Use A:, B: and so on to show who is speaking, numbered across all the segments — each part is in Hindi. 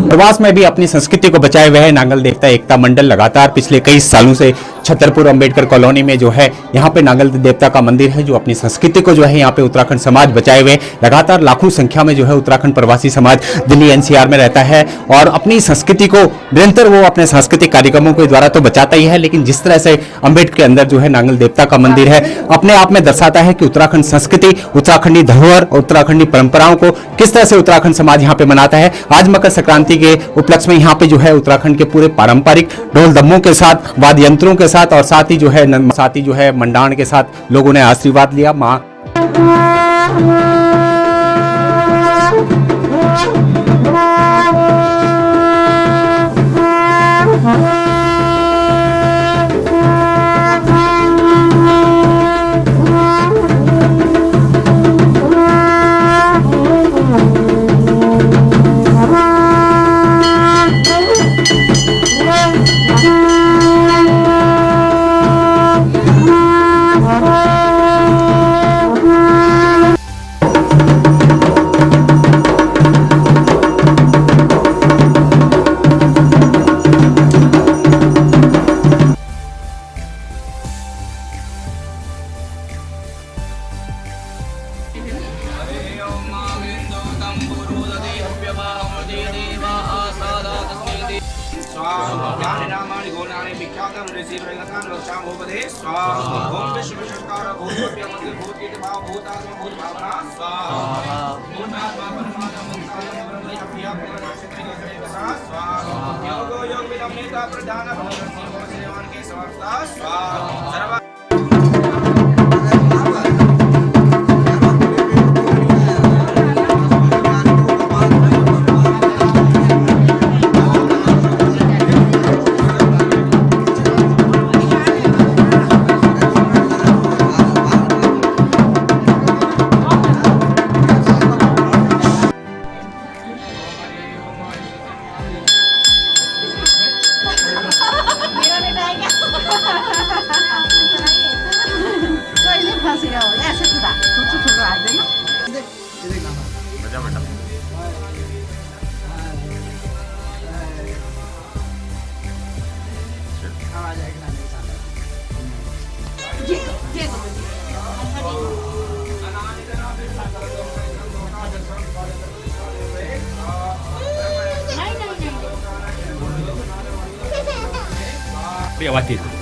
A: प्रवास में भी अपनी संस्कृति को बचाए हुए है नांगल देवता एकता मंडल लगातार पिछले कई सालों से छतरपुर अंबेडकर कॉलोनी में जो है यहाँ पे नांगल देवता का मंदिर है जो अपनी संस्कृति को जो है यहाँ पे उत्तराखंड समाज बचाए हुए लगातार लाखों संख्या में जो है उत्तराखंड प्रवासी समाज दिल्ली एनसीआर में रहता है और अपनी संस्कृति को निरंतर वो अपने सांस्कृतिक कार्यक्रमों के द्वारा तो बचाता ही है, लेकिन जिस तरह से अम्बेडकर के अंदर जो है नांगल देवता का मंदिर है अपने आप में दर्शाता है कि उत्तराखंड संस्कृति, उत्तराखंडी धरोहर, उत्तराखंडी परंपराओं को किस तरह से उत्तराखंड समाज यहाँ पे मनाता है। आज मकर संक्रांति के उपलक्ष्य में यहाँ पे जो है उत्तराखंड के पूरे पारंपरिक ढोल दम्मों के साथ, वाद्य यंत्रों के साथ और साथ ही जो है मंडाण के साथ लोगों ने आशीर्वाद लिया। माँ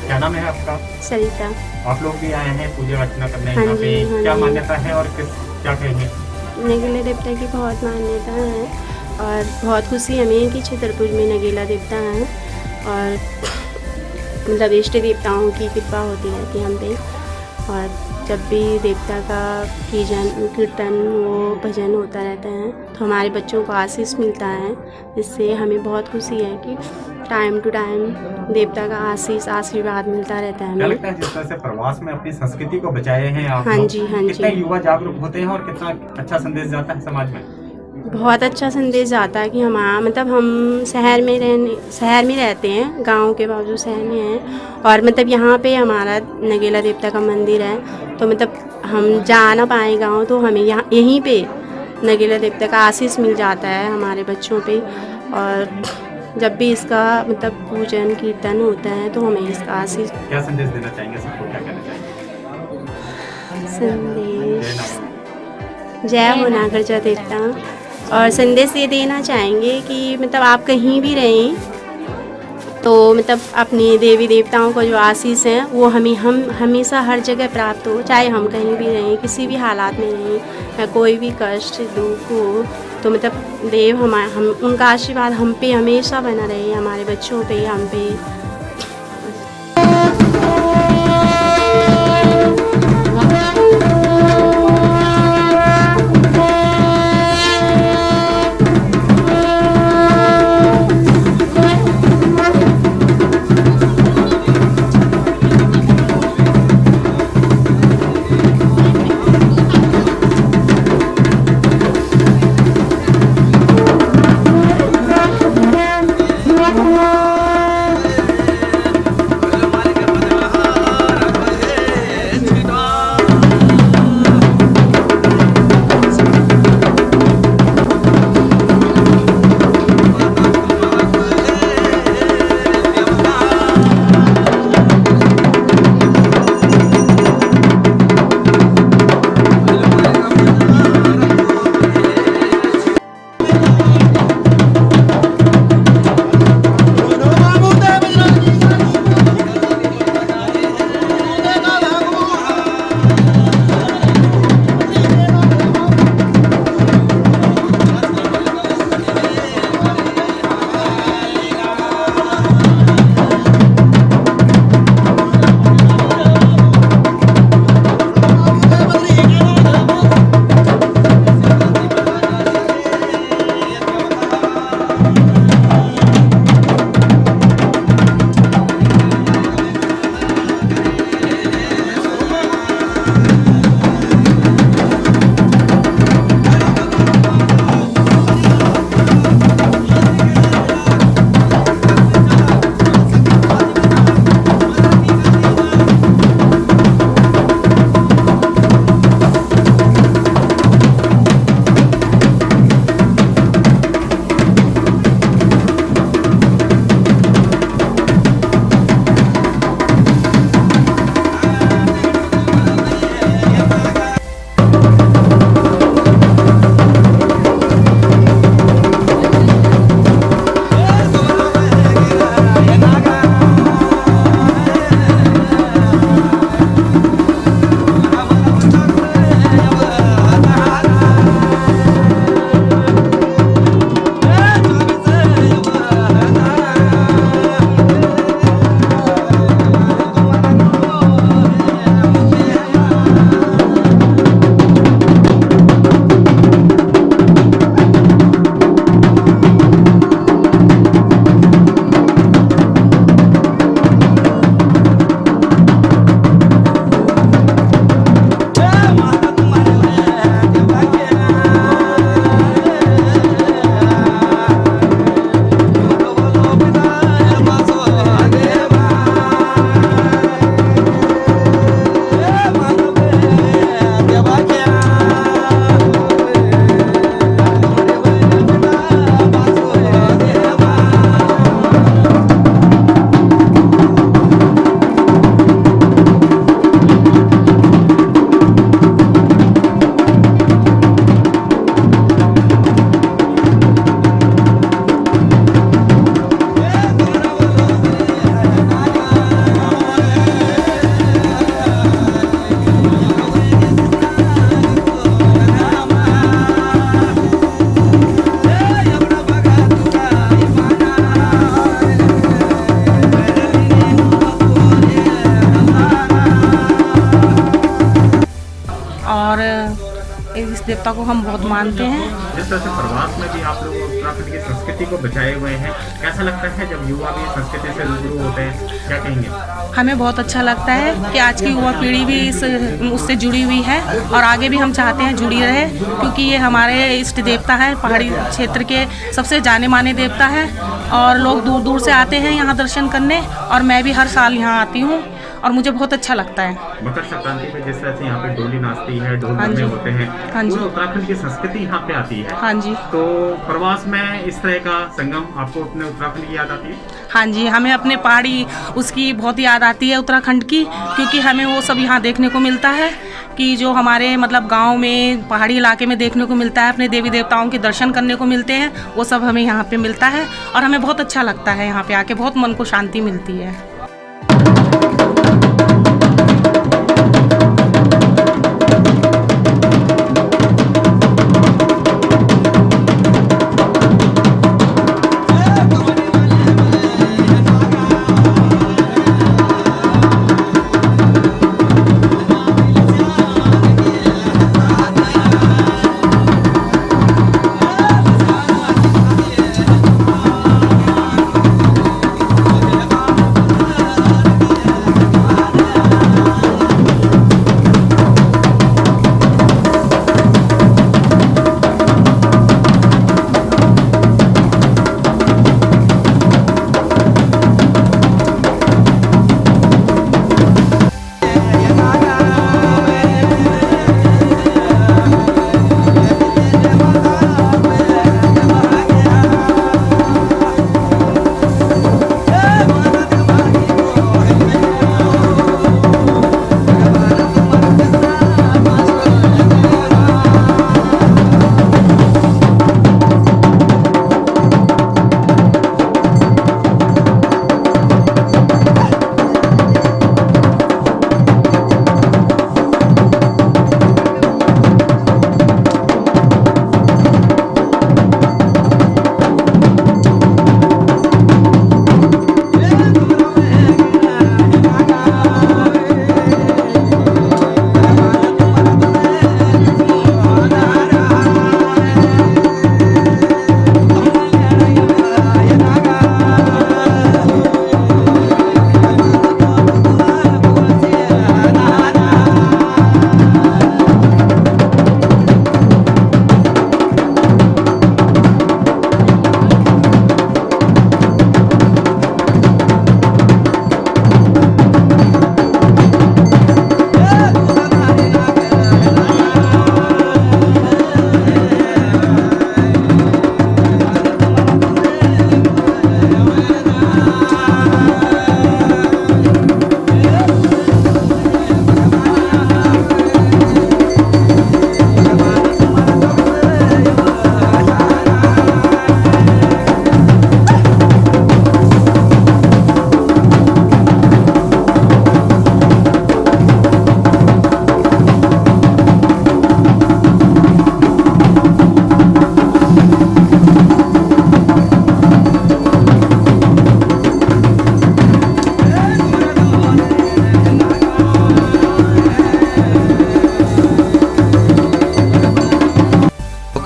A: क्या नाम है आपका?
B: सरिता।
A: आप लोग भी आए हैं पूजा अर्चना करने यहाँ पे, क्या मान्यता है और क्या कहेंगे?
B: नगीला देवता की बहुत मान्यता है और बहुत खुशी हमें है कि छतरपुर में नगीला देवता है और मतलब इष्ट देवताओं की कृपा होती रहती है हम पे। और जब भी देवता का कीर्तन वो भजन होता रहता है तो हमारे बच्चों को आशीष मिलता है। इससे हमें बहुत खुशी है कि टाइम टू टाइम देवता का आशीर्वाद मिलता रहता है हमें।
A: क्या लगता है जिस तरह से प्रवास में अपनी संस्कृति को बचाए हैं आप
B: हाँ
A: लोग,
B: जी, हाँ जी।
A: कितने युवा जागरूक होते हैं और कितना अच्छा संदेश जाता है समाज में?
B: बहुत अच्छा संदेश जाता है कि हम शहर में रहते हैं, गांव के बावजूद शहर में हैं और मतलब यहाँ पे हमारा नगीला देवता का मंदिर है तो मतलब हम जा ना पाए गांव तो हमें यहीं पे नगीला देवता का आशीष मिल जाता है हमारे बच्चों पे। और जब भी इसका मतलब पूजन कीर्तन होता है तो हमें इसका आशीष।
A: क्या संदेश देना चाहेंगे सबको, क्या कहना चाहेंगे?
B: संदेश जय हो नागरजा देवता। और संदेश ये देना चाहेंगे कि मतलब आप कहीं भी रहें तो मतलब अपने देवी देवताओं का जो आशीष है वो हम हमेशा हर जगह प्राप्त हो, चाहे हम कहीं भी रहें, किसी भी हालात में रहें या कोई भी कष्ट दुख हो तो मतलब देव हम उनका आशीर्वाद हम पे हमेशा बना रहे, हमारे बच्चों पे, हम पे।
C: देवता को हम बहुत मानते हैं।
A: जिस तरह से प्रवास में भी आप लोग उत्तराखंड की संस्कृति को बचाए हुए हैं, कैसा लगता है जब युवा भी संस्कृति से रूबरू होते हैं, क्या कहेंगे? हमें
C: बहुत अच्छा लगता है कि आज की युवा पीढ़ी भी उससे जुड़ी हुई है और आगे भी हम चाहते हैं जुड़ी रहे, क्योंकि ये हमारे इष्ट देवता है, पहाड़ी क्षेत्र के सबसे जाने माने देवता है और लोग दूर दूर से आते हैं यहाँ दर्शन करने और मैं भी हर साल यहाँ आती हूँ और मुझे बहुत अच्छा लगता है।
A: मकर संक्रांति में जिस तरह से यहाँ पे डोली नाचती है, ढोल नगाड़े होते हैं,
C: हाँ जी,
A: उत्तराखंड की संस्कृति यहाँ पे आती है।
C: हाँ जी।
A: तो प्रवास में इस तरह का संगम आपको अपने उत्तराखंड की याद आती है?
C: हाँ जी, हमें अपने पहाड़ी उसकी बहुत याद आती है उत्तराखंड की, क्योंकि हमें वो सब यहाँ देखने को मिलता है कि जो हमारे मतलब गांव में पहाड़ी इलाके में देखने को मिलता है, अपने देवी देवताओं के दर्शन करने को मिलते हैं, वो सब हमें यहाँ पे मिलता है और हमें बहुत अच्छा लगता है। यहाँ पे आके बहुत मन को शांति मिलती है।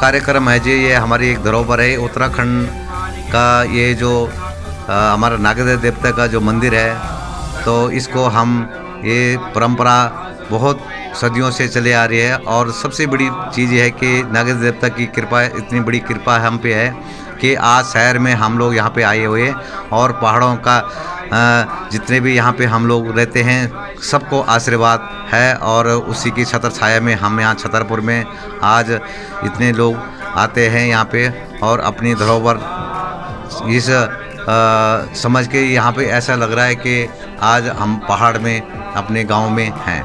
D: कार्यक्रम है जी, ये हमारी एक धरोहर है उत्तराखंड का। ये जो हमारा नागेश्वर देवता का जो मंदिर है, तो इसको हम ये परंपरा बहुत सदियों से चले आ रही है और सबसे बड़ी चीज़ ये है कि नागेश्वर देवता की कृपा, इतनी बड़ी कृपा हम पे है कि आज शहर में हम लोग यहाँ पे आए हुए और पहाड़ों का जितने भी यहाँ पे हम लोग रहते हैं सबको आशीर्वाद है और उसी की छत्र छाया में हम यहाँ छतरपुर में आज इतने लोग आते हैं यहाँ पे और अपनी धरोहर इस समझ के यहाँ पे ऐसा लग रहा है कि आज हम पहाड़ में अपने गांव में हैं।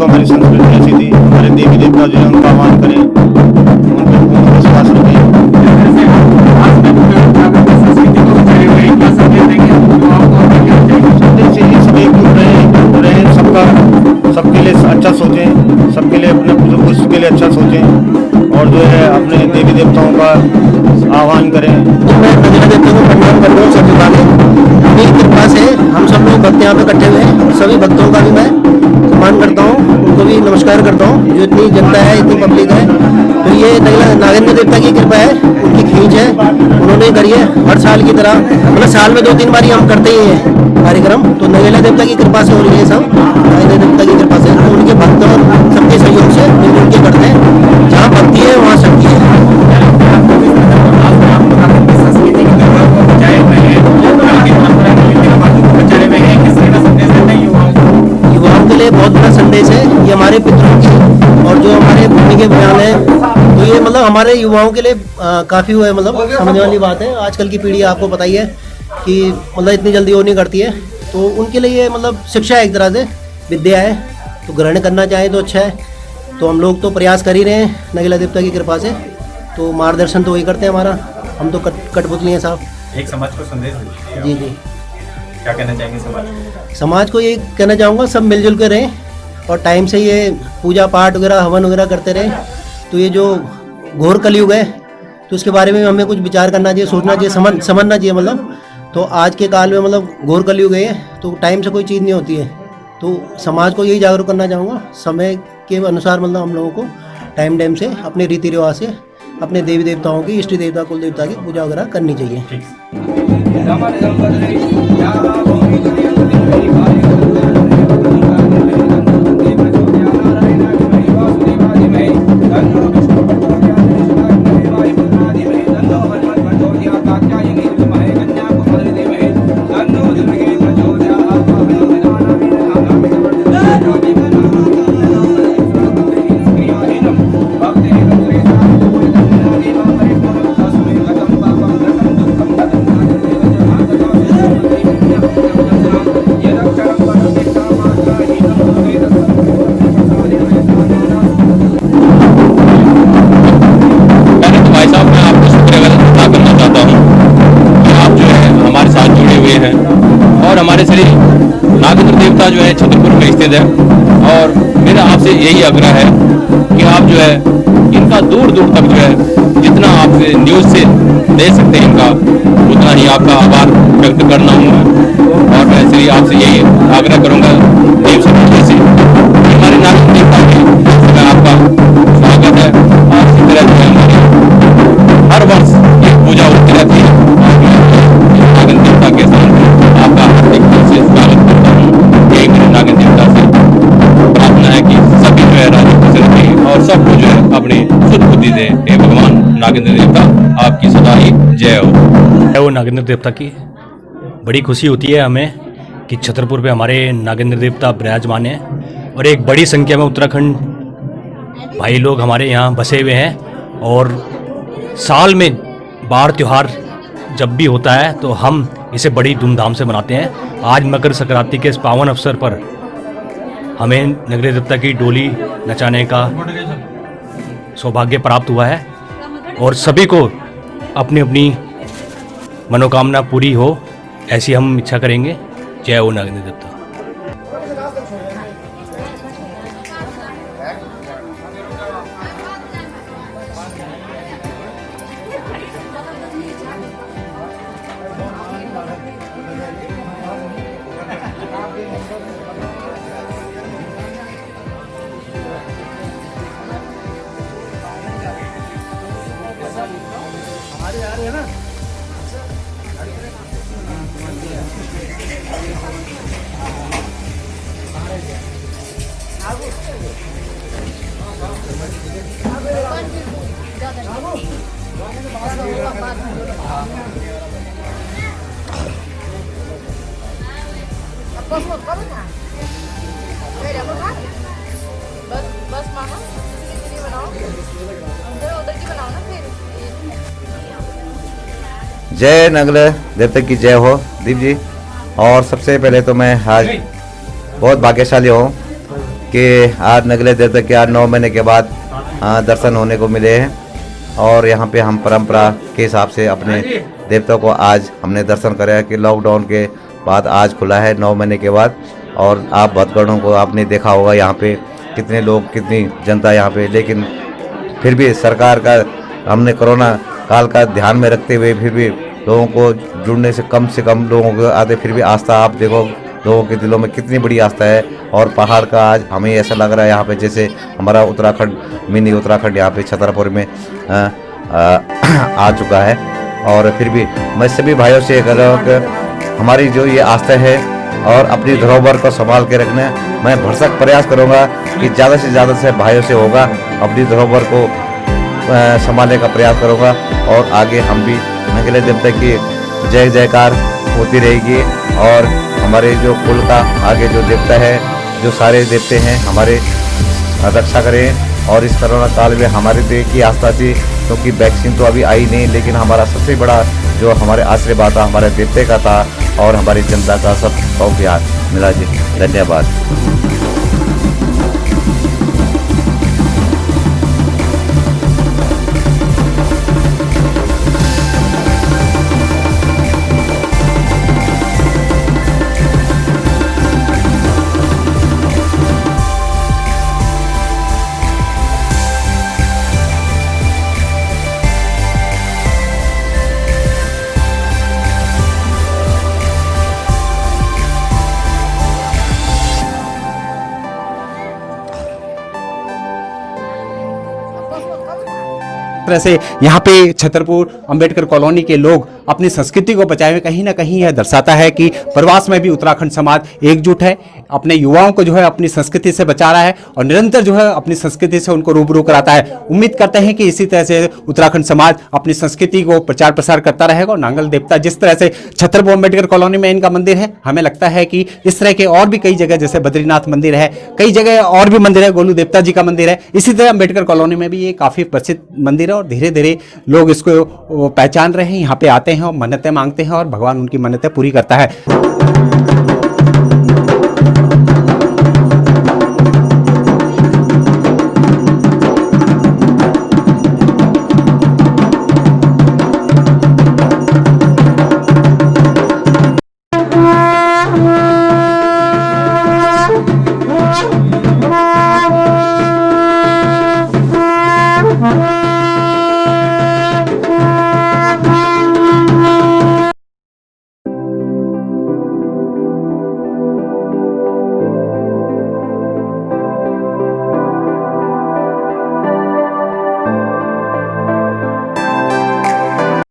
E: हमारी संस्कृति ऐसी थी, हमारे देवी देवता जो है उनका आह्वान करें, उन पर पूर्ण विश्वास रखें। संदेश ये सब एकजुट रहें, सबके लिए अच्छा सोचें, सबके लिए अपने विश्व के लिए अच्छा सोचें और जो है अपने देवी देवताओं का आह्वान करें।
F: मैं नगीना देवता को प्रणाम करता हूँ सभी भाई, उन्हीं की कृपा से हम सब लोग भक्त यहाँ पे इकट्ठे हुए हैं। सभी भक्तों का भी मैं सम्मान करता हूँ, उनको भी नमस्कार करता हूँ। जो इतनी जनता है, इतनी पब्लिक है, तो ये नागेंद्र देवता की कृपा है, उनकी खींच है, उन्होंने करी है। हर साल की तरह मतलब साल में 2-3 बार हम करते ही हैं कार्यक्रम, तो नगेला देवता की कृपा से हो रही है सब, नागेंद्र देवता की कृपा से। तो उनके भक्त और सबके सहयोग से मिलजुल के करते हैं। जहाँ भक्ति है वहाँ शक्ति है। युवाओं के लिए बहुत बड़ा संदेश है ये हमारे पितरों की, और जो हमारे भूमि के बयान है, तो ये मतलब हमारे युवाओं के लिए काफ़ी वो है, मतलब समझने वाली बात है। आजकल की पीढ़ी आपको पता ही है कि मतलब इतनी जल्दी वो नहीं करती है, तो उनके लिए ये मतलब शिक्षा है, एक तरह से विद्या है, तो ग्रहण करना चाहे तो अच्छा है। तो हम लोग तो प्रयास कर ही रहे हैं नगीला देवता की कृपा से, तो मार्गदर्शन तो वही करते हैं हमारा, हम तो कठपुतली हैं साहब।
A: एक समाज को संदेश दीजिए।
F: जी जी,
A: क्या कहना चाहेंगे समाज?
F: समाज को ये कहना चाहूँगा, सब मिलजुल कर रहें और टाइम से ये पूजा पाठ वगैरह हवन वगैरह करते रहें। तो ये जो घोर कलयुग है, तो उसके बारे में हमें कुछ विचार करना चाहिए, सोचना चाहिए, समझना चाहिए। मतलब तो आज के काल में मतलब घोर कलयुग है, तो टाइम से कोई चीज़ नहीं होती है। तो समाज को यही जागरूक करना चाहूँगा, समय के अनुसार मतलब हम लोगों को टाइम से अपने रीति रिवाज से अपने देवी देवताओं की, इष्ट देवता, कुल देवता की पूजा वगैरह करनी चाहिए।
G: और हमारे श्री नागेंद्र देवता जो है छतरपुर में स्थित है, और मेरा आपसे यही आग्रह है कि आप जो है इनका दूर दूर तक जो है जितना आप न्यूज़ से दे सकते हैं इनका, उतना ही आपका आभार व्यक्त करना हूँ। और मैं श्री आपसे यही आग्रह करूँगा देव समाज से, हमारे नागेंद्र देवता में आपका स्वागत है। और इसी तरह जो है हमारी हर वर्ष एक पूजा होती रहती है, नागेंद्र देवता के साथ आपका हार्दिक दिल से स्वागत करता हूँ। यही मेरे नागेंद्र देवता से प्रार्थना है कि सभी जो है राजी खुश रखें और सबको जो है अपनी शुद्ध बुद्धि दे। हे भगवान नागेंद्र देवता, आपकी सदा ही जय हो।
H: जय हो नागेंद्र देवता की। बड़ी खुशी होती है हमें कि छतरपुर पे हमारे नागेंद्र देवता विराजमान हैं, और एक बड़ी संख्या में उत्तराखंड भाई लोग हमारे यहाँ बसे हुए हैं। और साल में बाढ़ त्यौहार जब भी होता है तो हम इसे बड़ी धूमधाम से मनाते हैं। आज मकर संक्रांति के इस पावन अवसर पर हमें नागेंद्र देवता की डोली नचाने का सौभाग्य प्राप्त हुआ है, और सभी को अपनी अपनी मनोकामना पूरी हो, ऐसी हम इच्छा करेंगे। जय हो नागेंद्र देवता।
I: बस मामा बनाओ, उधर की बनाओ ना फिर।
D: जय नागेंद्र देवता की जय हो दीप जी। और सबसे पहले तो मैं आज बहुत भाग्यशाली हूँ कि आज नगले देवता के आज 9 महीने के बाद दर्शन होने को मिले हैं और यहाँ पे हम परंपरा के हिसाब से अपने देवता को आज हमने दर्शन कराया कि लॉकडाउन के बाद आज खुला है 9 महीने के बाद। और आप भक्तगणों को आपने देखा होगा यहाँ पे कितने लोग, कितनी जनता यहाँ पे, लेकिन फिर भी सरकार का हमने कोरोना काल का ध्यान में रखते हुए फिर भी लोगों को जुड़ने से कम लोगों को आते, फिर भी आस्था आप देखो लोगों के दिलों में कितनी बड़ी आस्था है। और पहाड़ का आज हमें ऐसा लग रहा है यहाँ पे जैसे हमारा उत्तराखंड, मिनी उत्तराखंड यहाँ पे छतरपुर में आ चुका है। और फिर भी मैं सभी भाइयों से कह रहा हूँ कि हमारी जो ये आस्था है और अपनी धरोहर को संभाल के रखना, मैं भरसक प्रयास करूँगा कि ज़्यादा से ज़्यादा से भाइयों से होगा अपनी धरोहर को संभालने का प्रयास करूँगा। और आगे हम भी नगले देवता की जय जयकार होती रहेगी और हमारे जो कुल का आगे जो देवता है, जो सारे देवते हैं हमारे रक्षा करें। और इस कोरोना काल में हमारे देश की आस्था थी, क्योंकि वैक्सीन तो अभी आई नहीं, लेकिन हमारा सबसे बड़ा जो हमारे आशीर्वाद था हमारे देवते का था और हमारी जनता का सबको प्यार मिला जी। धन्यवाद।
A: तरह से यहाँ पे छतरपुर अंबेडकर कॉलोनी के लोग अपनी संस्कृति को बचाए हुए, कहीं ना कहीं यह दर्शाता है कि प्रवास में भी उत्तराखंड समाज एकजुट है, अपने युवाओं को जो है अपनी संस्कृति से बचा रहा है और निरंतर जो है अपनी संस्कृति से उनको रूबरू कराता है। उम्मीद करते हैं कि इसी तरह से उत्तराखंड समाज अपनी संस्कृति को प्रचार प्रसार करता रहेगा। और नांगल देवता जिस तरह से छतरपुर अंबेडकर कॉलोनी में इनका मंदिर है, हमें लगता है कि इस तरह के और भी कई जगह, जैसे बद्रीनाथ मंदिर है, कई जगह और भी मंदिर है, गोलू देवता जी का मंदिर है, इसी तरह अंबेडकर कॉलोनी में भी ये काफी प्रसिद्ध मंदिर है और धीरे धीरे लोग इसको पहचान रहे हैं, यहाँ पे आते हैं और मन्नतें मांगते हैं और भगवान उनकी मन्नतें पूरी करता है।